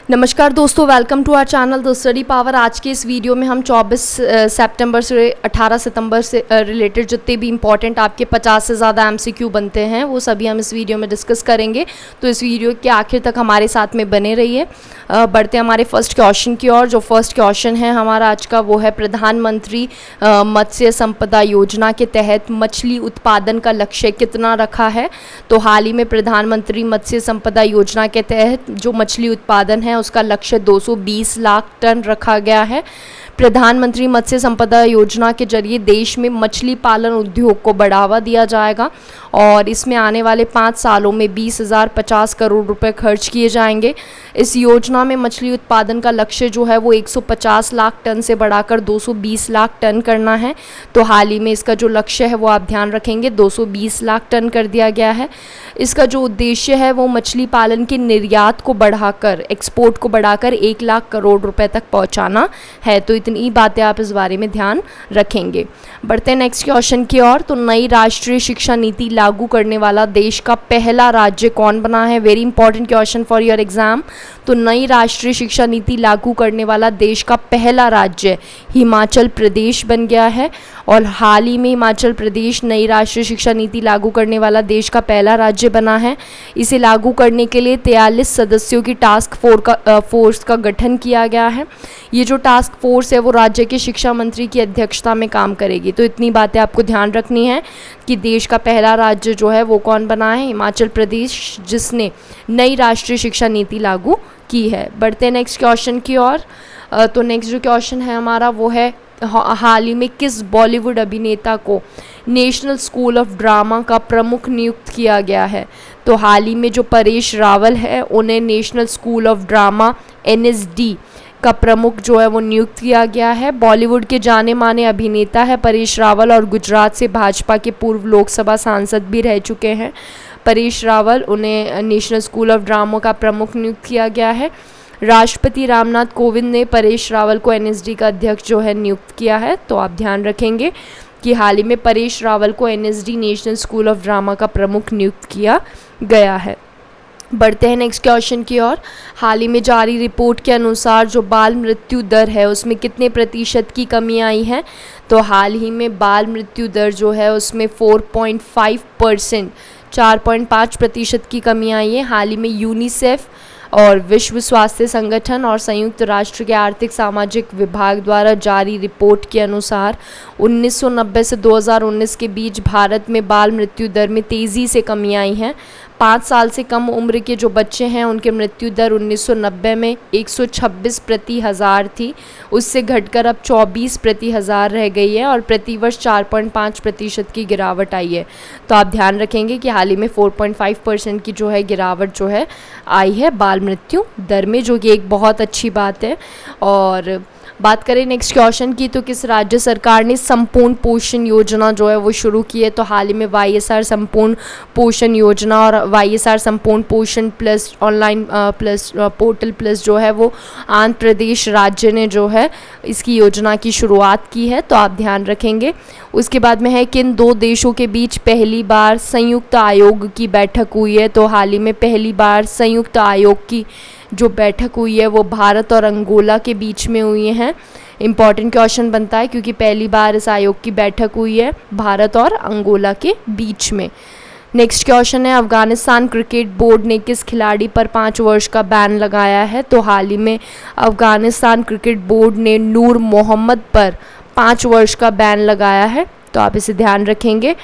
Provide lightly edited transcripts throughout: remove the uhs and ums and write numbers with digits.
नमस्कार दोस्तों, welcome to our channel the study power. आज के इस वीडियो में हम 24 सितंबर से 18 सितंबर से रिलेटेड जितने भी इंपॉर्टेंट आपके 50 से ज़्यादा एमसीक्यू बनते हैं वो सभी हम इस वीडियो में डिस्कस करेंगे। तो इस वीडियो के आखिर तक हमारे साथ में बने रहिए। बढ़ते हमारे फर्स्ट क्वेश्चन की ओर। जो फर्स्ट क्वेश्चन है हमारा आज का वो है, प्रधानमंत्री मत्स्य संपदा योजना के तहत मछली उत्पादन का लक्ष्य कितना रखा है। तो हाल ही में प्रधानमंत्री मत्स्य संपदा योजना के तहत जो मछली उत्पादन है उसका लक्ष्य 220 लाख टन रखा गया है। प्रधानमंत्री मत्स्य संपदा योजना के जरिए देश में मछली पालन उद्योग को बढ़ावा दिया जाएगा और इसमें आने वाले 5 सालों में 20,050 करोड़ रुपए खर्च किए जाएंगे। इस योजना में मछली उत्पादन का लक्ष्य जो है वो 150 लाख टन से बढ़ाकर 220 लाख टन करना है। तो हाल ही में इसका जो लक्ष्य है वो आप ध्यान रखेंगे 220 लाख टन कर दिया गया है। इसका जो उद्देश्य है वो मछली पालन के निर्यात को बढ़ाकर, एक्सपोर्ट को बढ़ाकर 1 लाख करोड़ रुपए तक पहुंचाना है। तो इतनी बातें आप इस बारे में ध्यान रखेंगे। बढ़ते हैं नेक्स्ट क्वेश्चन की ओर। तो नई राष्ट्रीय शिक्षा नीति लागू करने वाला देश का पहला राज्य कौन बना है। Very important question for your exam. तो नई राष्ट्रीय शिक्षा नीति लागू करने वाला देश का पहला राज्य हिमाचल प्रदेश बन गया है और हाल ही में हिमाचल प्रदेश नई राष्ट्रीय शिक्षा नीति लागू करने वाला देश का पहला राज्य बना है। इसे लागू करने के लिए 43 सदस्यों की टास्क फोर्स का गठन किया गया है। ये जो टास्क फोर्स है वो राज्य के शिक्षा मंत्री की अध्यक्षता में काम करेगी। तो इतनी बातें आपको ध्यान रखनी है कि देश का पहला राज्य जो है वो कौन बना है, हिमाचल प्रदेश, जिसने नई राष्ट्रीय शिक्षा नीति लागू की है। बढ़ते हैं नेक्स्ट क्वेश्चन की ओर। तो नेक्स्ट जो क्वेश्चन है हमारा वो है, हाल ही में किस बॉलीवुड अभिनेता को नेशनल स्कूल ऑफ ड्रामा का प्रमुख नियुक्त किया गया है। तो हाल ही में जो परेश रावल है उन्हें national school of drama NSD का प्रमुख जो है वो नियुक्त किया गया है। बॉलीवुड के जाने माने अभिनेता है परेश रावल और गुजरात से भाजपा के पूर्व लोकसभा सांसद भी रह चुके हैं परेश रावल। उन्हें नेशनल स्कूल ऑफ ड्रामा का प्रमुख नियुक्त किया गया है। राष्ट्रपति रामनाथ कोविंद ने परेश रावल को NSD का अध्यक्ष जो है नियुक्त किया है। तो आप ध्यान रखेंगे कि हाल ही में परेश रावल को NSD national school of drama का प्रमुख नियुक्त किया गया है। बढ़ते हैं नेक्स्ट क्वेश्चन की ओर। हाल ही में जारी रिपोर्ट के अनुसार जो बाल मृत्यु दर है उसमें कितने प्रतिशत की कमी आई है। तो हाल ही में बाल मृत्यु दर जो है उसमें 4.5%, 4.5% की कमी आई है। हाल ही में यूनिसेफ और विश्व स्वास्थ्य संगठन और संयुक्त राष्ट्र के आर्थिक सामाजिक विभाग द्वारा जारी रिपोर्ट के अनुसार 1990 से 2019 के बीच भारत में बाल मृत्यु दर में तेज़ी से कमी आई है। 5 साल से कम उम्र के जो बच्चे हैं उनकी मृत्यु दर 1990 में 126 प्रति हज़ार थी, उससे घटकर अब 24 प्रति हज़ार रह गई है और प्रतिवर्ष 4.5% की गिरावट आई है। तो आप ध्यान रखेंगे कि हाल ही में 4.5% की जो है गिरावट जो है आई है बाल मृत्यु दर में, जो कि एक बहुत अच्छी बात है। और बात करें नेक्स्ट क्वेश्चन की, तो किस राज्य सरकार ने संपूर्ण पोषण योजना जो है वो शुरू की है। तो हाल ही में YSR संपूर्ण पोषण योजना और YSR संपूर्ण पोषण plus online plus portal plus जो है वो आंध्र प्रदेश राज्य ने जो है इसकी योजना की शुरुआत की है। तो आप ध्यान रखेंगे। उसके बाद में है, किन 2 देशों के बीच पहली बार संयुक्त आयोग की बैठक हुई है। तो हाल ही में पहली बार संयुक्त आयोग की जो बैठक हुई है वो भारत और अंगोला के बीच में हुई है। इम्पॉर्टेंट क्वेश्चन बनता है क्योंकि पहली बार इस आयोग की बैठक हुई है भारत और अंगोला के बीच में। नेक्स्ट क्वेश्चन है, अफगानिस्तान क्रिकेट बोर्ड ने किस खिलाड़ी पर 5 वर्ष का बैन लगाया है। तो हाल ही में अफगानिस्तान क्रिकेट बोर्ड ने नूर मोहम्मद पर 5 वर्ष का बैन लगाया है। तो आप इसे ध्यान रखेंगे।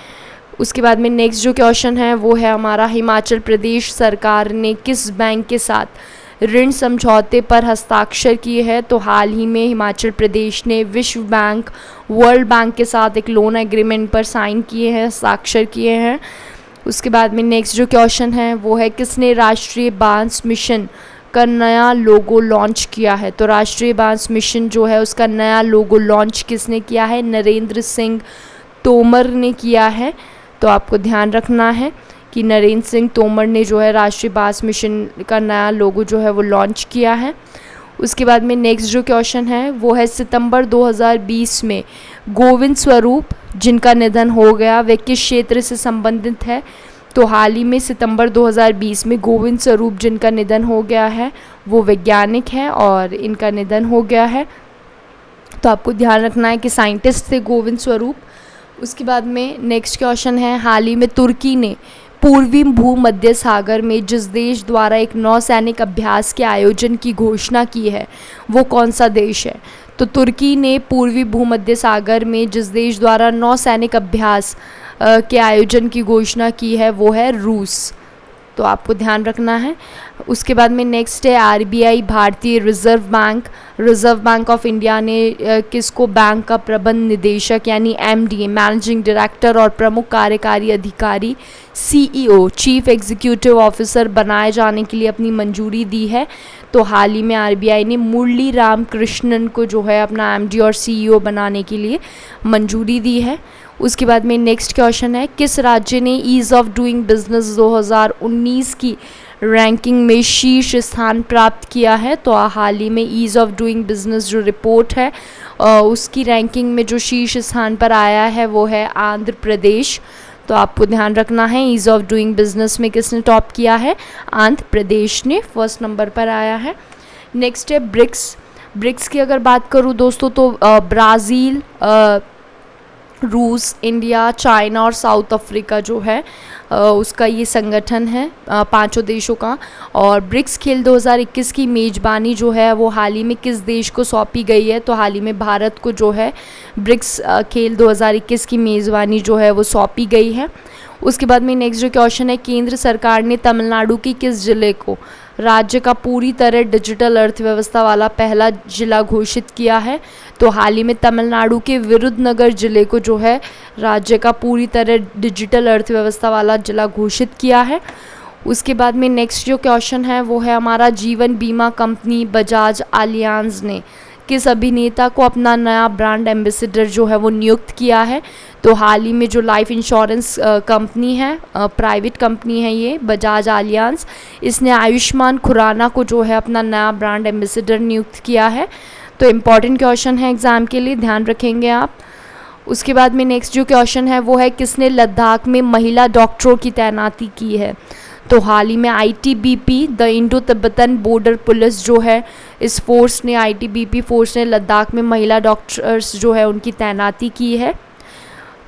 उसके बाद में नेक्स्ट जो क्वेश्चन है वो है हमारा, हिमाचल प्रदेश सरकार ने किस बैंक के साथ ऋण समझौते पर हस्ताक्षर किए हैं। तो हाल ही में हिमाचल प्रदेश ने विश्व बैंक, वर्ल्ड बैंक के साथ एक लोन एग्रीमेंट पर साइन किए हैं, हस्ताक्षर किए हैं। उसके बाद में नेक्स्ट जो क्वेश्चन है वो है, किसने राष्ट्रीय बांस मिशन का नया लोगो लॉन्च किया है। तो राष्ट्रीय बांस मिशन जो है उसका नया लोगो लॉन्च किसने किया है, नरेंद्र सिंह तोमर ने किया है। तो आपको ध्यान रखना है कि नरेंद्र सिंह तोमर ने जो है राष्ट्रीय बांस मिशन का नया लोगो जो है वो लॉन्च किया है। उसके बाद में नेक्स्ट जो क्वेश्चन है वो है, सितंबर 2020 में गोविंद स्वरूप जिनका निधन हो गया वे किस क्षेत्र से संबंधित है। तो हाल ही में सितंबर 2020 में गोविंद स्वरूप जिनका निधन हो गया है, वो वैज्ञानिक हैं और इनका निधन हो गया है। तो आपको ध्यान रखना है कि साइंटिस्ट थे गोविंद स्वरूप। उसके बाद में नेक्स्ट क्वेश्चन है, हाल ही में तुर्की ने पूर्वी भूमध्य सागर में जिस देश द्वारा एक नौसैनिक अभ्यास के आयोजन की घोषणा की है, वो कौन सा देश है? तो तुर्की ने पूर्वी भूमध्य सागर में जिस देश द्वारा नौसैनिक अभ्यास के आयोजन की घोषणा की है, वो है रूस। तो आपको ध्यान रखना है। उसके बाद में नेक्स्ट है आरबीआई, भारतीय रिजर्व बैंक ऑफ इंडिया ने किसको बैंक का प्रबंध निदेशक यानी एमडी, मैनेजिंग डायरेक्टर और प्रमुख कार्यकारी अधिकारी सीईओ, चीफ एग्जीक्यूटिव ऑफिसर बनाए जाने के लिए अपनी मंजूरी दी है? तो हाल ही में आरबीआई ने मुरली राम कृष्णन को जो है अपना एमडी और सीईओ बनाने के लिए मंजूरी दी है। उसके बाद में नेक्स्ट क्वेश्चन है, किस राज्य ने ईज़ ऑफ डूइंग बिजनेस 2019 की रैंकिंग में शीर्ष स्थान प्राप्त किया है? तो हाल ही में ईज़ ऑफ डूइंग बिजनेस जो रिपोर्ट है उसकी रैंकिंग में जो शीर्ष स्थान पर आया है वो है आंध्र प्रदेश। तो आपको ध्यान रखना है, ईज़ ऑफ डूइंग बिजनेस में किसने टॉप किया है? आंध्र प्रदेश ने फर्स्ट नंबर पर आया है। नेक्स्ट है ब्रिक्स की अगर बात करूँ दोस्तों तो ब्राज़ील, रूस, इंडिया, चाइना और साउथ अफ्रीका जो है उसका ये संगठन है पांचों देशों का। और ब्रिक्स खेल 2021 की मेज़बानी जो है वो हाल ही में किस देश को सौंपी गई है? तो हाल ही में भारत को जो है ब्रिक्स खेल 2021 की मेज़बानी जो है वो सौंपी गई है। उसके बाद में नेक्स्ट जो क्वेश्चन है, केंद्र सरकार ने तमिलनाडु की किस जिले को राज्य का पूरी तरह डिजिटल अर्थव्यवस्था वाला पहला जिला घोषित किया है? तो हाल ही में तमिलनाडु के विरुधनगर जिले को जो है राज्य का पूरी तरह डिजिटल अर्थव्यवस्था वाला जिला घोषित किया है। उसके बाद में नेक्स्ट जो क्वेश्चन है वो है हमारा, जीवन बीमा कंपनी बजाज एलियांज ने किस अभिनेता को अपना नया ब्रांड एम्बेसडर जो है वो नियुक्त किया है? तो हाल ही में जो लाइफ इंश्योरेंस कंपनी है, प्राइवेट कंपनी है ये बजाज एलियांज, इसने आयुष्मान खुराना को जो है अपना नया ब्रांड एम्बेसडर नियुक्त किया है। तो इम्पॉर्टेंट क्वेश्चन है एग्ज़ाम के लिए, ध्यान रखेंगे आप। उसके बाद में नेक्स्ट जो क्वेश्चन है वो है, किसने लद्दाख में महिला डॉक्टरों की तैनाती की है? तो हाल ही में ITBP, the Indo Tibetan border police जो है, इस फोर्स ने, आईटीबीपी फोर्स ने लद्दाख में महिला डॉक्टर्स जो है उनकी तैनाती की है।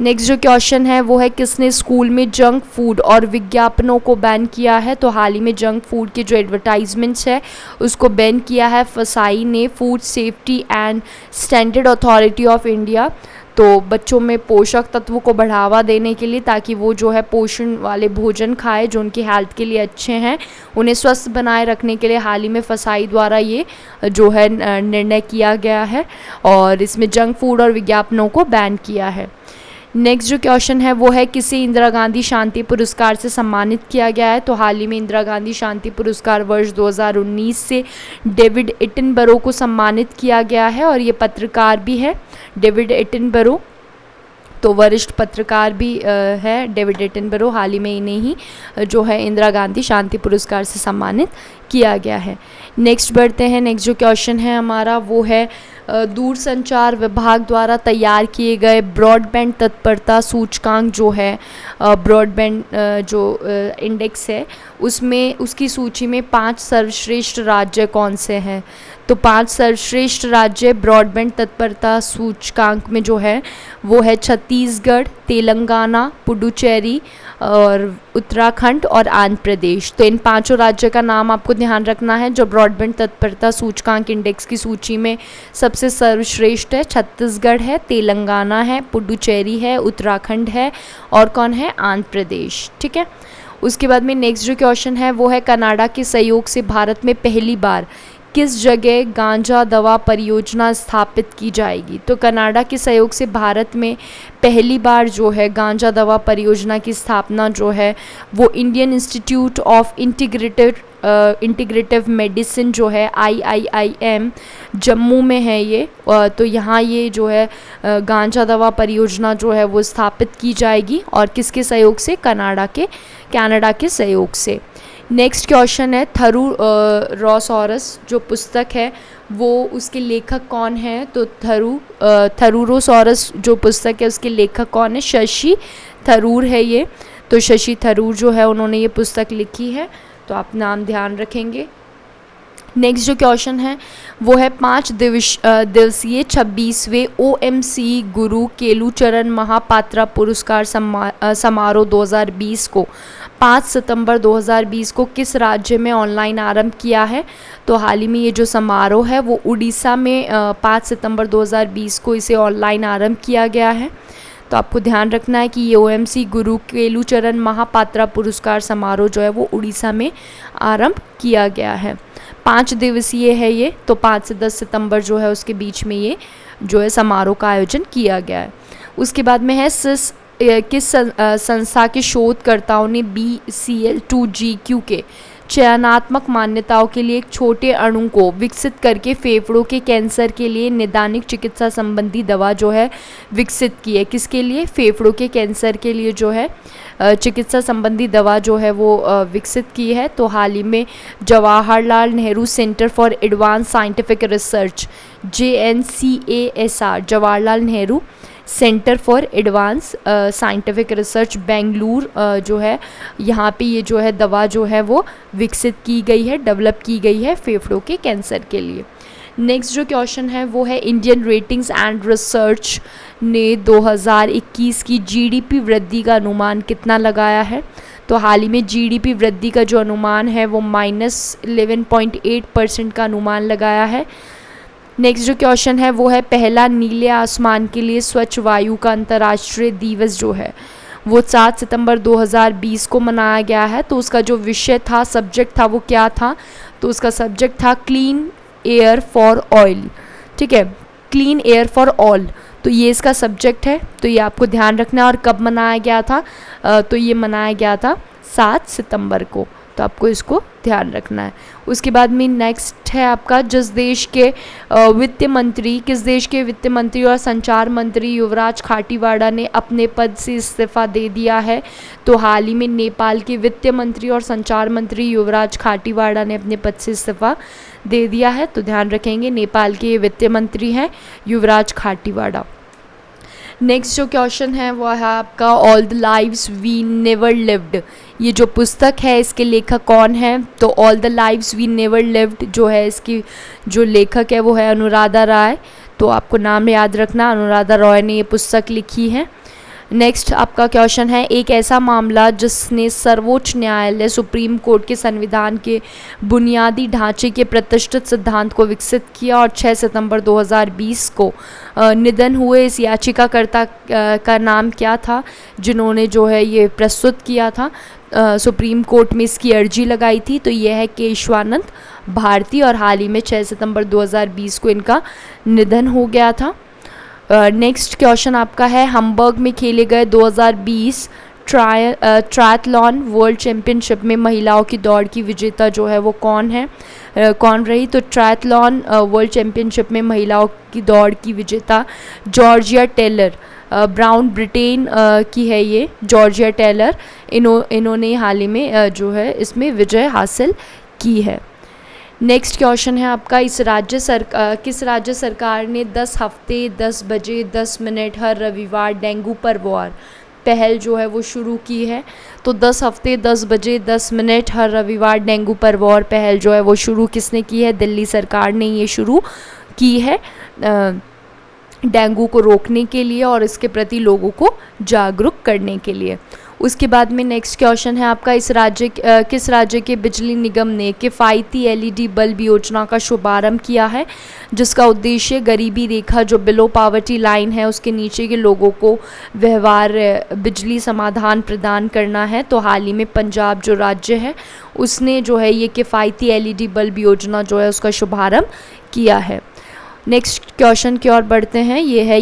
नेक्स्ट जो क्वेश्चन है वो है, किसने स्कूल में जंक फूड और विज्ञापनों को बैन किया है? तो हाल ही में जंक फूड के जो एडवर्टाइजमेंट्स है उसको बैन किया है फसाई ने, food safety and standard authority of India. तो बच्चों में पोषक तत्वों को बढ़ावा देने के लिए, ताकि वो जो है पोषण वाले भोजन खाए जो उनकी हेल्थ के लिए अच्छे हैं, उन्हें स्वस्थ बनाए रखने के लिए हाल ही में फसाई द्वारा ये जो है निर्णय किया गया है और इसमें जंक फूड और विज्ञापनों को बैन किया है। नेक्स्ट जो क्वेश्चन है वो है, किसे इंदिरा गांधी शांति पुरस्कार से सम्मानित किया गया है? तो हाल ही में इंदिरा गांधी शांति पुरस्कार वर्ष 2019 से डेविड एटनबरो को सम्मानित किया गया है और ये पत्रकार भी है डेविड एटनबरो, तो वरिष्ठ पत्रकार भी है डेविड एटनबरो। हाल ही में इन्हें ही जो है इंदिरा गांधी शांति पुरस्कार से सम्मानित किया गया है। नेक्स्ट बढ़ते हैं, नेक्स्ट जो क्वेश्चन है हमारा वो है, दूरसंचार विभाग द्वारा तैयार किए गए ब्रॉडबैंड तत्परता सूचकांक जो है, ब्रॉडबैंड जो इंडेक्स है, उसमें उसकी सूची में 5 सर्वश्रेष्ठ राज्य कौन से हैं? तो 5 सर्वश्रेष्ठ राज्य ब्रॉडबैंड तत्परता सूचकांक में जो है वो है छत्तीसगढ़, तेलंगाना, पुडुचेरी और उत्तराखंड और आंध्र प्रदेश। तो इन 5 राज्यों का नाम आपको ध्यान रखना है जो ब्रॉडबैंड तत्परता सूचकांक इंडेक्स की सूची में सबसे सर्वश्रेष्ठ है। छत्तीसगढ़ है, तेलंगाना है, पुडुचेरी है, उत्तराखंड है और कौन है? आंध्र प्रदेश। ठीक है। उसके बाद में नेक्स्ट जो क्वेश्चन है वो है, कनाडा के सहयोग से भारत में पहली बार किस जगह गांजा दवा परियोजना स्थापित की जाएगी? तो कनाडा के सहयोग से भारत में पहली बार जो है गांजा दवा परियोजना की स्थापना जो है वो Indian institute of integrative medicine जो है IIIM जम्मू में है ये। तो यहाँ ये जो है गांजा दवा परियोजना जो है वो स्थापित की जाएगी और किसके सहयोग से? कनाडा के सहयोग से। नेक्स्ट क्वेश्चन है, थरूरोसॉरस जो पुस्तक है वो उसके लेखक कौन है? तो थरूरोसॉरस जो पुस्तक है उसके लेखक कौन है? शशि थरूर है ये। तो शशि थरूर जो है उन्होंने ये पुस्तक लिखी है, तो आप नाम ध्यान रखेंगे। नेक्स्ट जो क्वेश्चन है वो है 5 दिवसीय 26वें OMC गुरु केलुचरण महापात्रा पुरस्कार समारोह 2020 को 5 सितंबर 2020 को किस राज्य में ऑनलाइन आरंभ किया है। तो हाल ही में ये जो समारोह है वो उड़ीसा में 5 सितंबर 2020 को इसे ऑनलाइन आरंभ किया गया है। तो आपको ध्यान रखना है कि ये OMC गुरु केलुचरण महापात्रा पुरस्कार समारोह जो है वो उड़ीसा में आरंभ किया गया है। 5 दिवसीय है ये, तो 5 से 10 सितंबर जो है उसके बीच में ये जो है समारोह का आयोजन किया गया है। उसके बाद में है किस संस्था के शोधकर्ताओं ने BCl2GQ के चयनात्मक मान्यताओं के लिए एक छोटे अणु को विकसित करके फेफड़ों के कैंसर के लिए निदानिक चिकित्सा संबंधी दवा जो है विकसित की है। किसके लिए? फेफड़ों के कैंसर के लिए जो है चिकित्सा संबंधी दवा जो है वो विकसित की है। तो हाल ही में Jawaharlal Nehru centre for advance scientific research JNCASR Jawaharlal Nehru centre for advance scientific research Bengaluru जो है यहाँ पे ये जो है दवा जो है वो विकसित की गई है, डेवलप की गई है फेफड़ों के कैंसर के लिए। नेक्स्ट जो क्वेश्चन है वो है इंडियन रेटिंग्स एंड रिसर्च ने 2021 की GDP वृद्धि का अनुमान कितना लगाया है। तो हाल ही में GDP वृद्धि का जो अनुमान है वो -11.8% का अनुमान लगाया है। नेक्स्ट जो क्वेश्चन है वो है पहला नीले आसमान के लिए स्वच्छ वायु का अंतर्राष्ट्रीय दिवस जो है वो 7 सितंबर 2020 को मनाया गया है। तो उसका जो विषय था, सब्जेक्ट था, वो क्या था? तो उसका सब्जेक्ट था क्लीन एयर फॉर ऑयल। ठीक है, क्लीन एयर फॉर ऑल, तो ये इसका सब्जेक्ट है। तो ये आपको ध्यान रखना है। और कब मनाया गया था? तो ये मनाया गया था 7 सितंबर को, तो आपको इसको ध्यान रखना है। उसके बाद में नेक्स्ट है आपका किस देश के वित्त मंत्री और संचार मंत्री युवराज खाटीवाड़ा ने अपने पद से इस्तीफा दे दिया है। तो हाल ही में नेपाल के वित्त मंत्री और संचार मंत्री युवराज खाटीवाड़ा ने अपने पद से इस्तीफा दे दिया है। तो ध्यान रखेंगे, नेपाल के वित्त मंत्री हैं युवराज खाटीवाड़ा। नेक्स्ट जो क्वेश्चन है वो है आपका all the lives we never lived. ये जो पुस्तक है इसके लेखक कौन है? तो all the lives we never lived जो है इसकी जो लेखक है वो है अनुराधा राय। तो आपको नाम याद रखना, अनुराधा रॉय ने ये पुस्तक लिखी है। नेक्स्ट आपका क्वेश्चन है एक ऐसा मामला जिसने सर्वोच्च न्यायालय सुप्रीम कोर्ट के संविधान के बुनियादी ढांचे के प्रतिष्ठित सिद्धांत को विकसित किया और 6 सितंबर 2020 को निधन हुए इस याचिकाकर्ता का नाम क्या था जिन्होंने जो है ये प्रस्तुत किया था, सुप्रीम कोर्ट में इसकी अर्जी लगाई थी? तो यह है केशवानंद भारती और हाल ही में 6 सितंबर 2020 को इनका निधन हो गया था। नेक्स्ट क्वेश्चन आपका है हम्बर्ग में खेले गए 2020 ट्रायथलॉन वर्ल्ड चैम्पियनशिप में महिलाओं की दौड़ की विजेता जो है वो कौन रही? तो ट्रायथलॉन वर्ल्ड चैम्पियनशिप में महिलाओं की दौड़ की विजेता जॉर्जिया टेलर ब्राउन ब्रिटेन की है ये जॉर्जिया टेलर। इन्होंने हाल ही में जो है इसमें विजय हासिल की है। नेक्स्ट क्वेश्चन है आपका किस राज्य सरकार ने 10 हफ्ते 10 बजे 10 मिनट हर रविवार डेंगू पर वार पहल जो है वो शुरू की है? तो 10 हफ्ते 10 बजे 10 मिनट हर रविवार डेंगू पर वार पहल जो है वो शुरू किसने की है? दिल्ली सरकार ने ये शुरू की है डेंगू को रोकने के लिए और इसके प्रति लोगों को जागरूक करने के लिए। उसके बाद में नेक्स्ट क्वेश्चन है आपका किस राज्य के बिजली निगम ने किफ़ायती LED बल्ब योजना का शुभारंभ किया है जिसका उद्देश्य गरीबी रेखा जो बिलो पावर्टी लाइन है उसके नीचे के लोगों को व्यवहार बिजली समाधान प्रदान करना है? तो हाल ही में पंजाब जो राज्य है उसने जो है ये किफ़ायती LED बल्ब योजना जो है उसका शुभारंभ किया है। नेक्स्ट क्वेश्चन की ओर बढ़ते हैं। ये है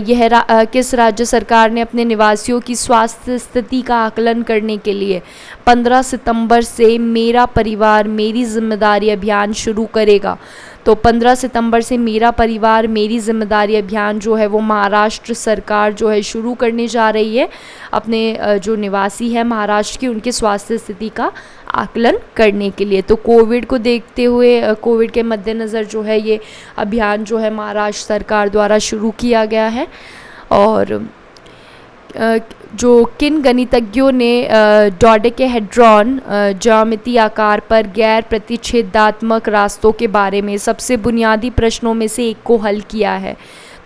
किस राज्य सरकार ने अपने निवासियों की स्वास्थ्य स्थिति का आकलन करने के लिए 15 सितंबर से मेरा परिवार मेरी जिम्मेदारी अभियान शुरू करेगा? तो 15 सितंबर से मेरा परिवार मेरी जिम्मेदारी अभियान जो है वो महाराष्ट्र सरकार जो है शुरू करने जा रही है अपने जो निवासी है महाराष्ट्र की उनके स्वास्थ्य स्थिति का आकलन करने के लिए। तो कोविड को देखते हुए कोविड के मद्देनज़र जो है ये अभियान जो है महाराष्ट्र सरकार द्वारा शुरू किया गया है। और जो किन गणितज्ञों ने डोडेकेहेड्रॉन ज्यामितीय आकार पर गैर प्रतिच्छेदात्मक रास्तों के बारे में सबसे बुनियादी प्रश्नों में से एक को हल किया है?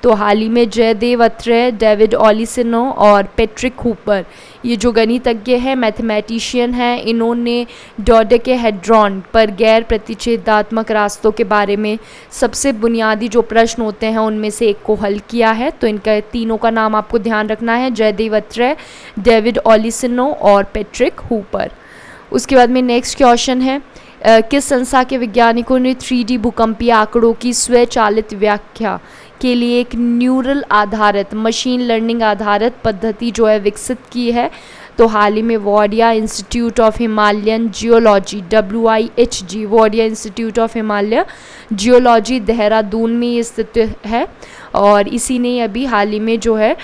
तो हाल ही में जयदेव अत्रेय, डेविड ओलिसिनो और पैट्रिक हूपर, ये जो गणितज्ञ हैं, मैथमेटिशियन हैं, इन्होंने डोडेकेहेड्रॉन पर गैर प्रतिच्छेदात्मक रास्तों के बारे में सबसे बुनियादी जो प्रश्न होते हैं उनमें से एक को हल किया है। तो इनका तीनों का नाम आपको ध्यान रखना है, जयदेव अत्रेय, डेविड ओलिसिनो और पैट्रिक हूपर। उसके बाद में नेक्स्ट क्वेश्चन है, किस संस्था के वैज्ञानिकों ने 3D भूकंपीय आंकड़ों की स्वचालित व्याख्या के लिए एक न्यूरल आधारित मशीन लर्निंग आधारित पद्धति जो है विकसित की है? तो हाल ही में Wadia institute of Himalayan geology, WIHG, Wadia institute of Himalaya geology, Dehradun में ये स्थित है। और इसी ने अभी हाल ही में जो है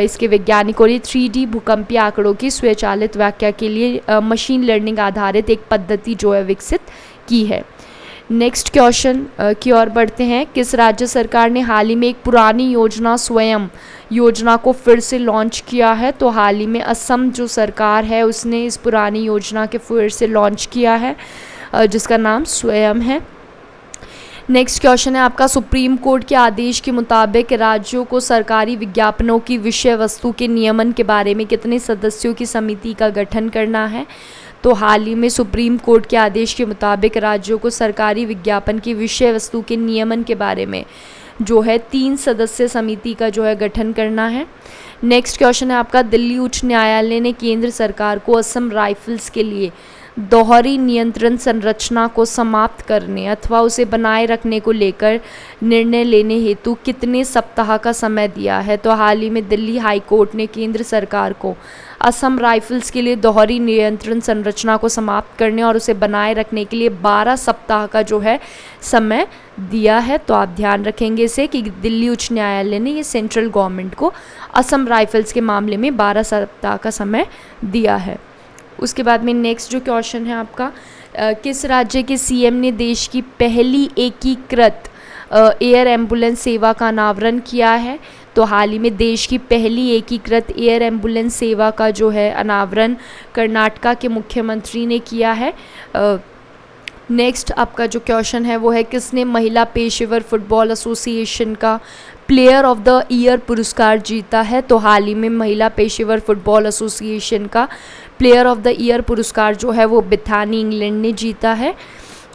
इसके वैज्ञानिकों ने 3D भूकंपीय आंकड़ों की स्वचालित व्याख्या के लिए मशीन लर्निंग आधारित एक पद्धति जो है विकसित की है। नेक्स्ट क्वेश्चन की ओर बढ़ते हैं, किस राज्य सरकार ने हाल ही में एक पुरानी योजना स्वयं योजना को फिर से लॉन्च किया है? तो हाल ही में असम जो सरकार है उसने इस पुरानी योजना के फिर से लॉन्च किया है जिसका नाम स्वयं है। नेक्स्ट क्वेश्चन है आपका, सुप्रीम कोर्ट के आदेश के मुताबिक राज्यों को सरकारी विज्ञापनों की विषय वस्तु के नियमन के बारे में कितने सदस्यों की समिति का गठन करना है? तो हाल ही में सुप्रीम कोर्ट के आदेश के मुताबिक राज्यों को सरकारी विज्ञापन की विषय वस्तु के नियमन के बारे में जो है 3 सदस्यीय समिति का जो है गठन करना है। नेक्स्ट क्वेश्चन है आपका, दिल्ली उच्च न्यायालय ने केंद्र सरकार को असम राइफल्स के लिए दोहरी नियंत्रण संरचना को समाप्त करने अथवा उसे बनाए रखने को लेकर निर्णय लेने हेतु कितने सप्ताह का समय दिया है? तो हाल ही में दिल्ली हाई कोर्ट ने केंद्र सरकार को असम राइफल्स के लिए दोहरी नियंत्रण संरचना को समाप्त करने और उसे बनाए रखने के लिए 12 सप्ताह का जो है समय दिया है। तो आप ध्यान रखेंगे इसे कि दिल्ली उच्च न्यायालय ने ये सेंट्रल गवर्नमेंट को असम राइफल्स के मामले में 12 सप्ताह का समय दिया है। उसके बाद में नेक्स्ट जो क्वेश्चन है आपका, किस राज्य के सीएम ने देश की पहली एकीकृत एयर एम्बुलेंस सेवा का अनावरण किया है? तो हाल ही में देश की पहली एकीकृत एयर एम्बुलेंस सेवा का जो है अनावरण कर्नाटका के मुख्यमंत्री ने किया है। नेक्स्ट आपका जो क्वेश्चन है वो है, किसने महिला पेशेवर फुटबॉल एसोसिएशन का प्लेयर ऑफ द ईयर पुरस्कार जीता है? तो हाल ही में महिला पेशेवर फुटबॉल एसोसिएशन का प्लेयर ऑफ द ईयर पुरस्कार जो है वो बिथानी इंग्लैंड ने जीता है।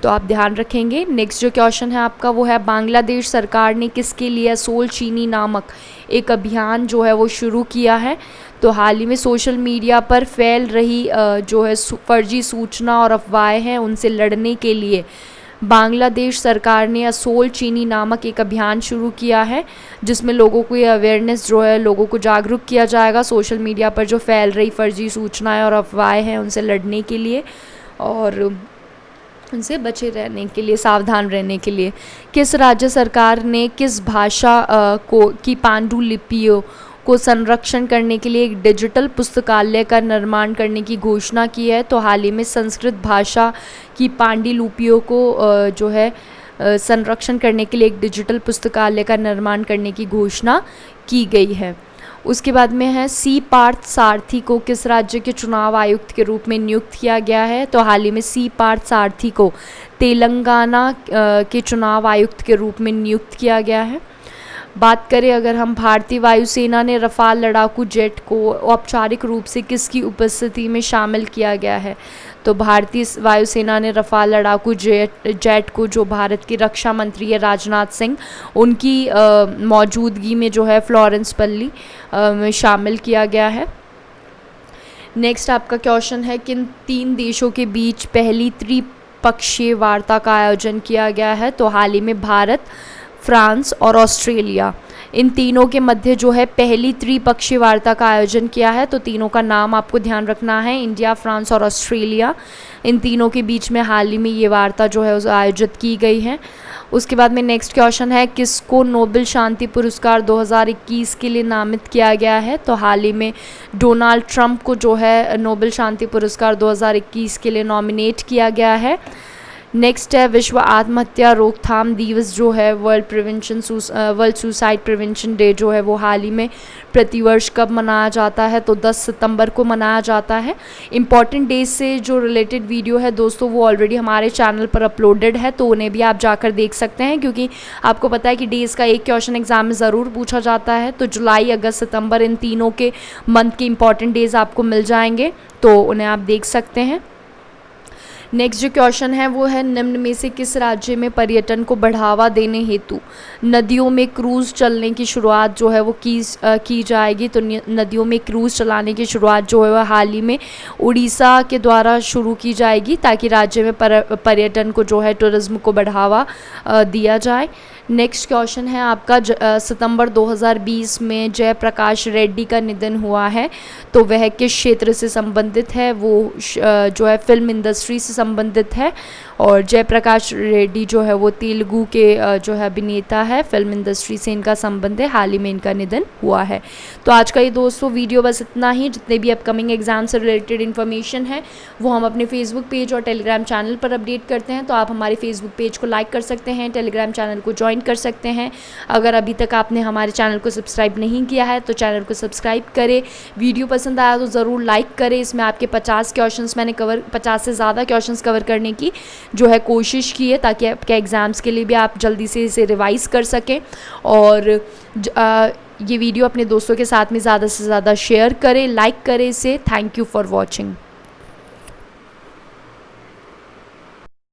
तो आप ध्यान रखेंगे। नेक्स्ट जो क्वेश्चन है आपका वो है, बांग्लादेश सरकार ने किसके लिए असोल चीनी नामक एक अभियान जो है वो शुरू किया है? तो हाल ही में सोशल मीडिया पर फैल रही जो है फर्जी सूचना और अफवाहें हैं उनसे लड़ने के लिए बांग्लादेश सरकार ने असोल चीनी नामक एक अभियान शुरू किया है जिसमें लोगों को ये अवेयरनेस जो है लोगों को जागरूक किया जाएगा सोशल मीडिया पर जो फैल रही फर्जी सूचनाएं और अफवाहें हैं उनसे लड़ने के लिए और उनसे बचे रहने के लिए, सावधान रहने के लिए। किस राज्य सरकार ने किस भाषा की पांडुलिपियों को संरक्षण करने के लिए एक डिजिटल पुस्तकालय का निर्माण करने की घोषणा की है? तो हाल ही में संस्कृत भाषा की पांडुलिपियों को जो है संरक्षण करने के लिए एक डिजिटल पुस्तकालय का निर्माण करने की घोषणा की गई है। उसके बाद में है, सी पार्थ सारथी को किस राज्य के चुनाव आयुक्त के रूप में नियुक्त किया गया है? तो हाल ही में सी पार्थ सारथी को तेलंगाना के चुनाव आयुक्त के रूप में नियुक्त किया गया है। बात करें अगर हम, भारतीय वायुसेना ने रफाल लड़ाकू जेट को औपचारिक रूप से किसकी उपस्थिति में शामिल किया गया है? तो भारतीय वायुसेना ने रफाल लड़ाकू जेट को, जो भारत के रक्षा मंत्री है राजनाथ सिंह, उनकी मौजूदगी में जो है फ्लोरेंस पल्ली में शामिल किया गया है। नेक्स्ट आपका क्वेश्चन है, किन 3 देशों के बीच पहली त्रिपक्षीय वार्ता का आयोजन किया गया है? तो हाल ही में भारत, फ्रांस और ऑस्ट्रेलिया, इन तीनों के मध्य जो है पहली त्रिपक्षीय वार्ता का आयोजन किया है। तो तीनों का नाम आपको ध्यान रखना है, इंडिया, फ्रांस और ऑस्ट्रेलिया, इन तीनों के बीच में हाल ही में ये वार्ता जो है उस आयोजित की गई है। उसके बाद में नेक्स्ट क्वेश्चन है, किसको नोबेल शांति पुरस्कार 2021 के लिए नामित किया गया है? तो हाल ही में डोनाल्ड ट्रंप को जो है नोबेल शांति पुरस्कार 2021 के लिए नॉमिनेट किया गया है। नेक्स्ट है विश्व आत्महत्या रोकथाम दिवस जो है, वर्ल्ड सुसाइड प्रिवेंशन डे जो है वो हाल ही में प्रतिवर्ष कब मनाया जाता है, तो 10 सितंबर को मनाया जाता है। इम्पॉर्टेंट डेज से जो रिलेटेड वीडियो है दोस्तों वो ऑलरेडी हमारे चैनल पर अपलोडेड है, तो उन्हें भी आप जाकर देख सकते हैं, क्योंकि आपको पता है कि डेज़ का एक क्वेश्चन एग्जाम में ज़रूर पूछा जाता है। तो जुलाई, अगस्त, सितंबर इन तीनों के मंथ के इम्पॉर्टेंट डेज़ आपको मिल जाएंगे, तो उन्हें आप देख सकते हैं। नेक्स्ट जो क्वेश्चन है वो है, निम्न में से किस राज्य में पर्यटन को बढ़ावा देने हेतु नदियों में क्रूज़ चलने की शुरुआत जो है वो की जाएगी। तो नदियों में क्रूज़ चलाने की शुरुआत जो है वह हाल ही में उड़ीसा के द्वारा शुरू की जाएगी, ताकि राज्य में पर्यटन को जो है टूरिज्म को बढ़ावा दिया जाए। नेक्स्ट क्वेश्चन है आपका, सितंबर 2020 में जयप्रकाश रेड्डी का निधन हुआ है, तो वह किस क्षेत्र से संबंधित है, वो जो है फिल्म इंडस्ट्री से संबंधित है। और जयप्रकाश रेड्डी जो है वो तेलुगु के जो है अभिनेता है, फिल्म इंडस्ट्री से इनका संबंध है, हाल ही में इनका निधन हुआ है। तो आज का ये दोस्तों वीडियो बस इतना ही। जितने भी अपकमिंग एग्जाम से रिलेटेड इन्फॉर्मेशन है वो हम अपने फेसबुक पेज और टेलीग्राम चैनल पर अपडेट करते हैं, तो आप हमारे फेसबुक पेज को लाइक कर सकते हैं, टेलीग्राम चैनल को ज्वाइन कर सकते हैं। अगर अभी तक आपने हमारे चैनल को सब्सक्राइब नहीं किया है तो चैनल को सब्सक्राइब करें। वीडियो पसंद आया तो ज़रूर लाइक करें। इसमें आपके 50 क्वेश्चंस मैंने 50 से ज़्यादा क्वेश्चंस कवर करने की जो है कोशिश की है, ताकि आपके एग्ज़ाम्स के लिए भी आप जल्दी से इसे रिवाइज़ कर सकें। और ये वीडियो अपने दोस्तों के साथ में ज़्यादा से ज़्यादा शेयर करें, लाइक करें इसे। Thank you for watching.